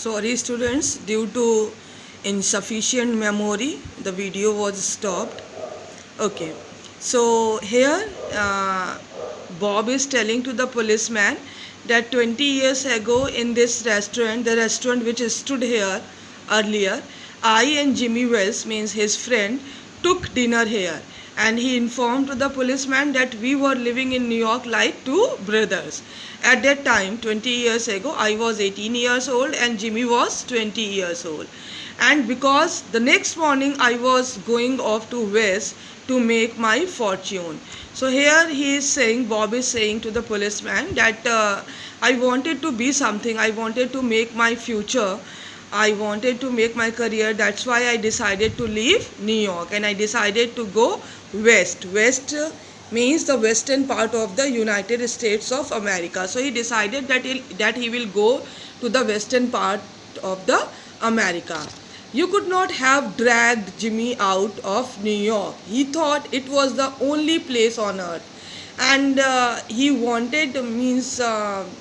Sorry students, due to insufficient memory, the video was stopped. Okay, so here Bob is telling to the policeman that 20 years ago in this restaurant, the restaurant which stood here earlier, I and Jimmy Wells, means his friend, took dinner here, and he informed to the policeman that we were living in New York like two brothers. At that time, 20 years ago, I was 18 years old and Jimmy was 20 years old. And because the next morning I was going off to West to make my fortune. So here he is saying, Bob is saying to the policeman that I wanted to be something, I wanted to make my future, I wanted to make my career. That's why I decided to leave New York and I decided to go west. West means the western part of the United States of America. So he decided that he will go to the western part of the America. You could not have dragged Jimmy out of New York. He thought it was the only place on earth. And he wanted,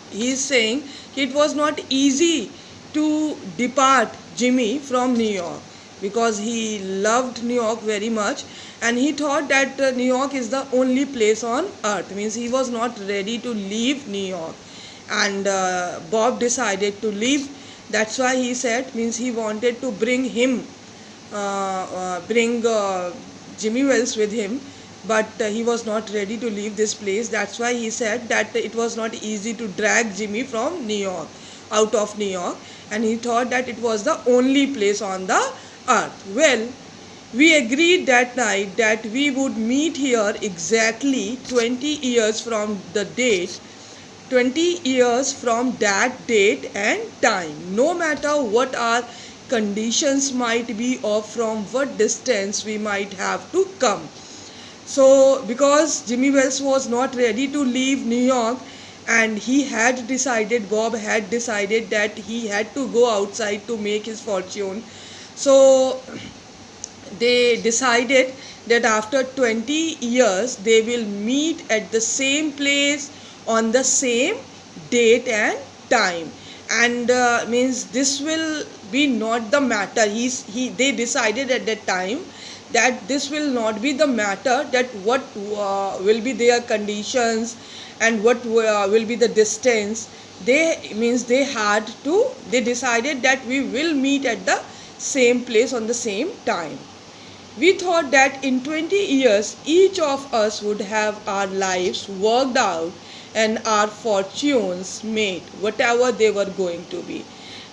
he's saying it was not easy to depart Jimmy from New York because he loved New York very much and he thought that New York is the only place on earth. Means he was not ready to leave New York. And Bob decided to leave. That's why he said, means he wanted to bring him, bring Jimmy Wells with him, but he was not ready to leave this place. That's why he said that it was not easy to drag Jimmy from New York, out of New York, and he thought that it was the only place on the earth. Well, we agreed that night that we would meet here exactly 20 years from the date, 20 years from that date and time, no matter what our conditions might be or from what distance we might have to come. So because Jimmy Wells was not ready to leave New York and he had decided, Bob had decided that he had to go outside to make his fortune. So they decided that after 20 years they will meet at the same place on the same date and time, and means this will be not the matter. They decided at that time that this will not be the matter, that what will be their conditions and what will be the distance. They decided that we will meet at the same place on the same time. We thought that in 20 years each of us would have our lives worked out and our fortunes made, whatever they were going to be.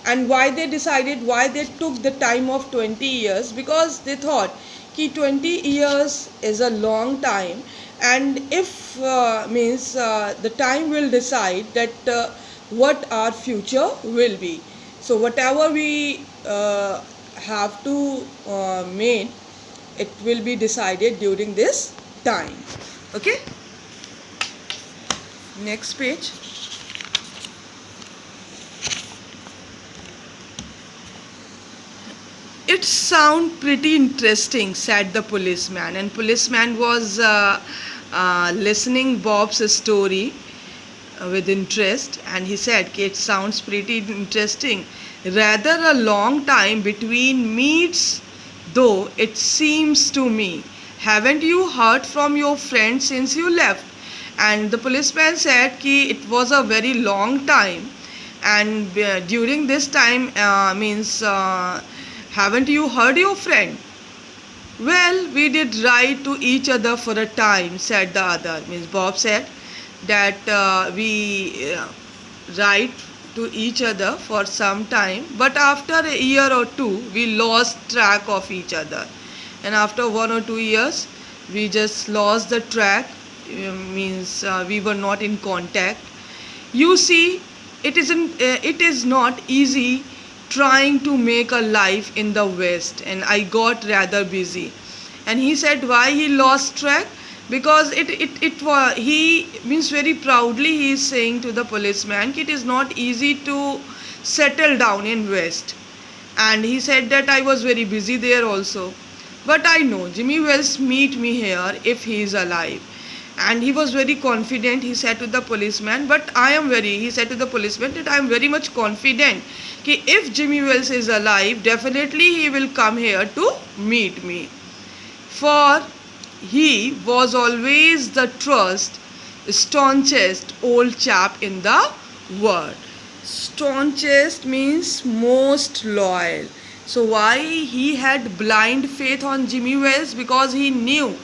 And why they took the time of 20 years? Because they thought that 20 years is a long time, and if the time will decide that what our future will be. So whatever we have to make, it will be decided during this time. Okay, next page. It sounds pretty interesting, said the policeman, and policeman was listening Bob's story with interest, and he said, it sounds pretty interesting. Rather a long time between meets, though, it seems to me. Haven't you heard from your friend since you left? And the policeman said it was a very long time, and during this time haven't you heard your friend? Well, we did write to each other for a time, said the other. Bob said that we write to each other for some time, but after a year or two we lost track of each other, and after 1 or 2 years we just lost the track. We were not in contact. You see, it is not easy trying to make a life in the West, and I got rather busy. And he said why he lost track, because he very proudly he is saying to the policeman it is not easy to settle down in West, and he said that I was very busy there also, but I know Jimmy Wells meet me here if he is alive, And he was very confident. He said to the policeman, he said to the policeman that I am very much confident कि if Jimmy Wells is alive, definitely he will come here to meet me. For he was always the staunchest old chap in the world. Staunchest means most loyal. So why he had blind faith on Jimmy Wells? Because he knew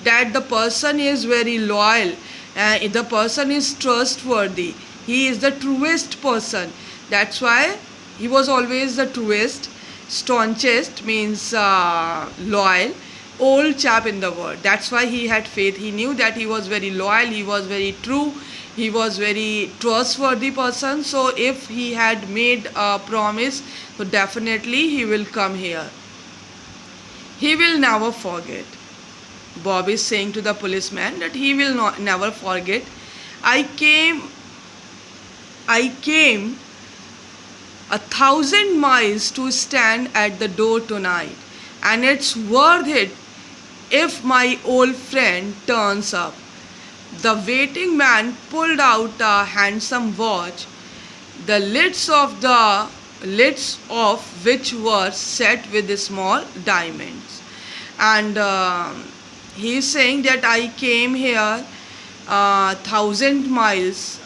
that the person is very loyal, the person is trustworthy, he is the truest person. That's why he was always the truest. Staunchest means loyal, old chap in the world. That's why he had faith. He knew that he was very loyal, he was very true, he was very trustworthy person. So if he had made a promise, so definitely he will come here. He will never forget. Bob is saying to the policeman that he will never forget. I came 1,000 miles to stand at the door tonight, and it's worth it if my old friend turns up. The waiting man pulled out a handsome watch, the lids of which were set with small diamonds. And he is saying that I came here 1,000 miles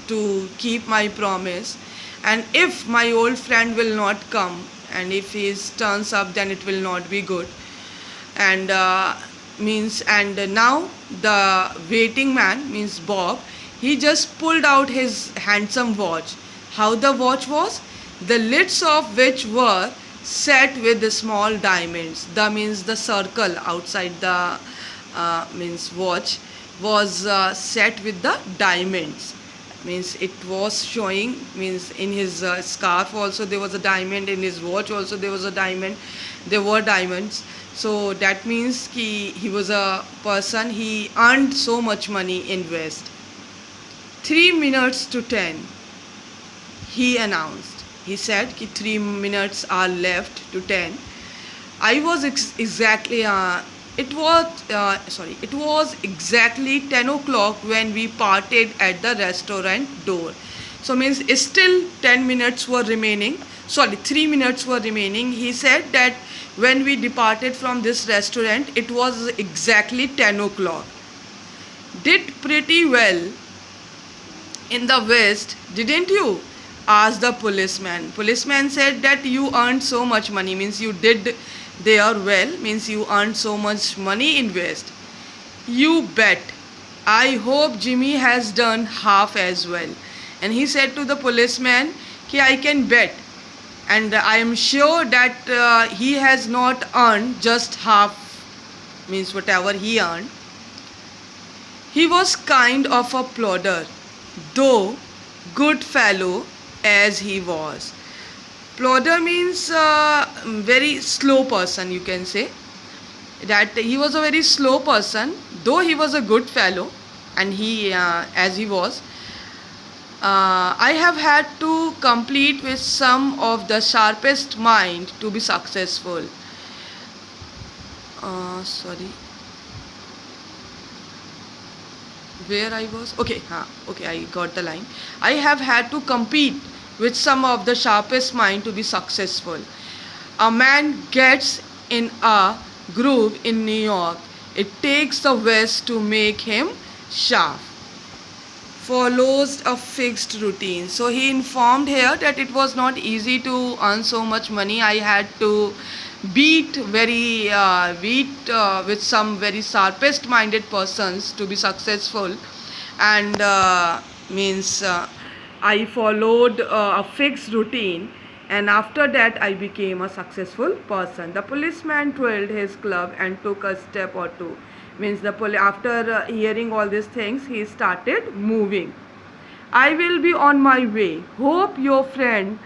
to keep my promise, and if my old friend will not come, and if he turns up, then it will not be good. And now the waiting man, means Bob, he just pulled out his handsome watch. How the watch was? The lids of which were set with the small diamonds. The means the circle outside the watch was set with the diamonds. Means it was showing, means in his scarf also there was a diamond, in his watch also there was a diamond, there were diamonds. So that means he was a person, he earned so much money in West. 3 minutes to 10, he announced. He said कि 3 minutes are left to 10. I was exactly it was exactly 10 o'clock when we parted at the restaurant door. So means still 10 minutes were remaining. 3 minutes were remaining. He said that when we departed from this restaurant, it was exactly 10 o'clock. Did pretty well in the West, didn't you? Asked the policeman. Policeman said that you earned so much money, means you did there well, means you earned so much money in West. You bet. I hope Jimmy has done half as well. And he said to the policeman, कि I can bet, and I am sure that he has not earned just half, means whatever he earned. He was kind of a plodder, though good fellow as he was. Plodder means very slow person, you can say. That he was a very slow person, though he was a good fellow, and he as he was. I have had to compete with some of the sharpest mind to be successful. Where I was? Okay, I got the line. I have had to compete with some of the sharpest mind to be successful. A man gets in a groove in New York. It takes the West to make him sharp. Follows a fixed routine. So he informed here that it was not easy to earn so much money. I had to beat with some very sharpest minded persons to be successful, and I followed a fixed routine, and after that I became a successful person. The policeman twirled his club and took a step or two. Means after hearing all these things, he started moving. I will be on my way. Hope your friend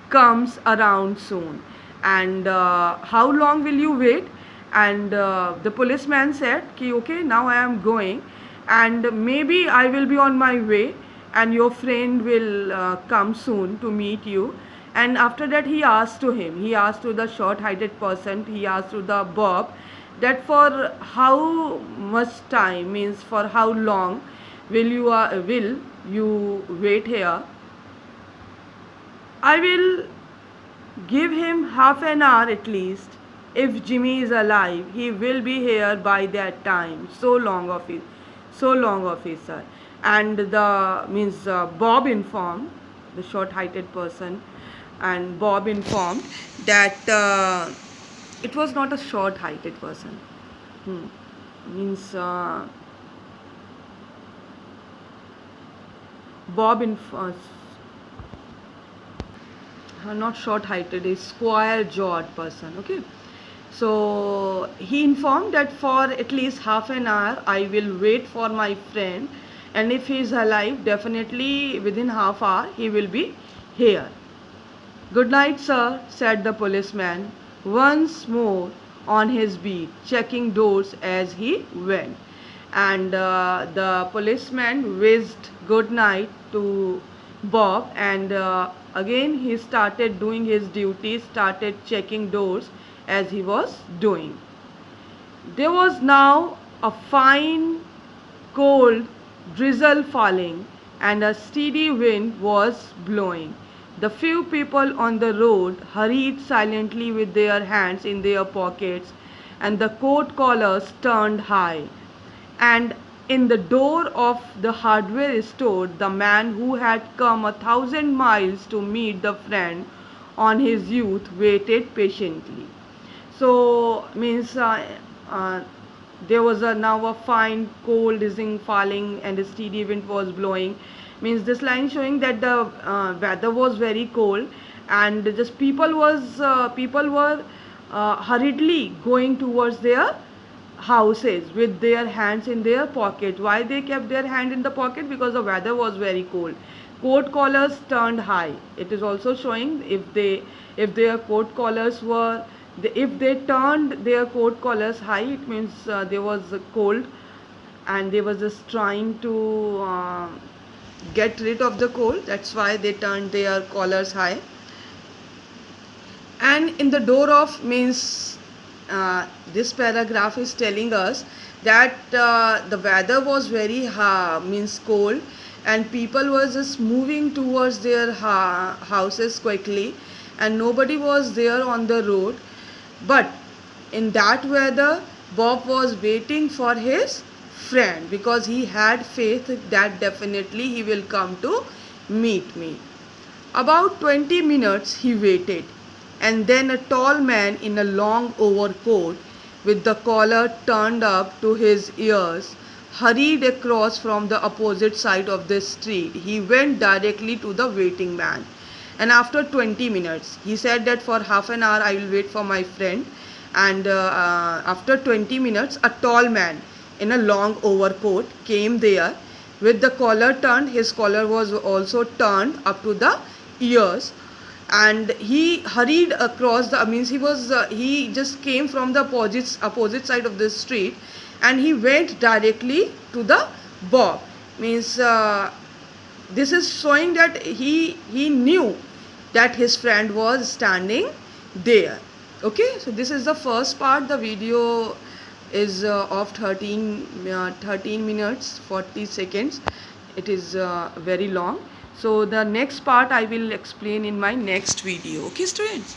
comes around soon. And how long will you wait? And the policeman said, okay, now I am going, and maybe I will be on my way, and your friend will come soon to meet you. And after that he asked to the short-heighted person, he asked to the Bob, that for how much time, means for how long will you wait here. I will give him half an hour at least. If Jimmy is alive, he will be here by that time. So long, officer. And the means Bob informed the short-heighted person, and Bob informed that it was not a short-heighted person. Means Bob informed. Not short-heighted, a square-jawed person. Okay, so he informed that for at least half an hour I will wait for my friend, and if he is alive, definitely within half hour he will be here. Good night, sir, said the policeman, once more on his beat, checking doors as he went. And the policeman wished good night to Bob, and again he started doing his duty, started checking doors as he was doing. There was now a fine, cold drizzle falling, and a steady wind was blowing. The few people on the road hurried silently with their hands in their pockets and the coat collars turned high. And in the door of the hardware store, the man who had come 1,000 miles to meet the friend on his youth waited patiently. So means there was now a fine cold drizzling falling and a steady wind was blowing. Means this line showing that the weather was very cold, and just people were hurriedly going towards their houses with their hands in their pocket. Why they kept their hand in the pocket? Because the weather was very cold. Coat collars turned high. It is also showing if their coat collars were if they turned their coat collars high, it means there was cold, and they were just trying to get rid of the cold. That's why they turned their collars high. And in the door of means this paragraph is telling us that the weather was very means cold, and people were just moving towards their houses quickly, and nobody was there on the road. But in that weather, Bob was waiting for his friend because he had faith that definitely he will come to meet me. About 20 minutes he waited, and then a tall man in a long overcoat with the collar turned up to his ears hurried across from the opposite side of the street. He went directly to the waiting man, and after 20 minutes he said that for half an hour I will wait for my friend. And after 20 minutes a tall man in a long overcoat came there with the collar turned. His collar was also turned up to the ears, and he hurried across the means he just came from the opposite side of the street, and he went directly to the Bob. Means this is showing that he knew that his friend was standing there. Okay, so this is the first part. The video is of 13 minutes 40 seconds. It is very long. So the next part I will explain in my next video. Okay, students.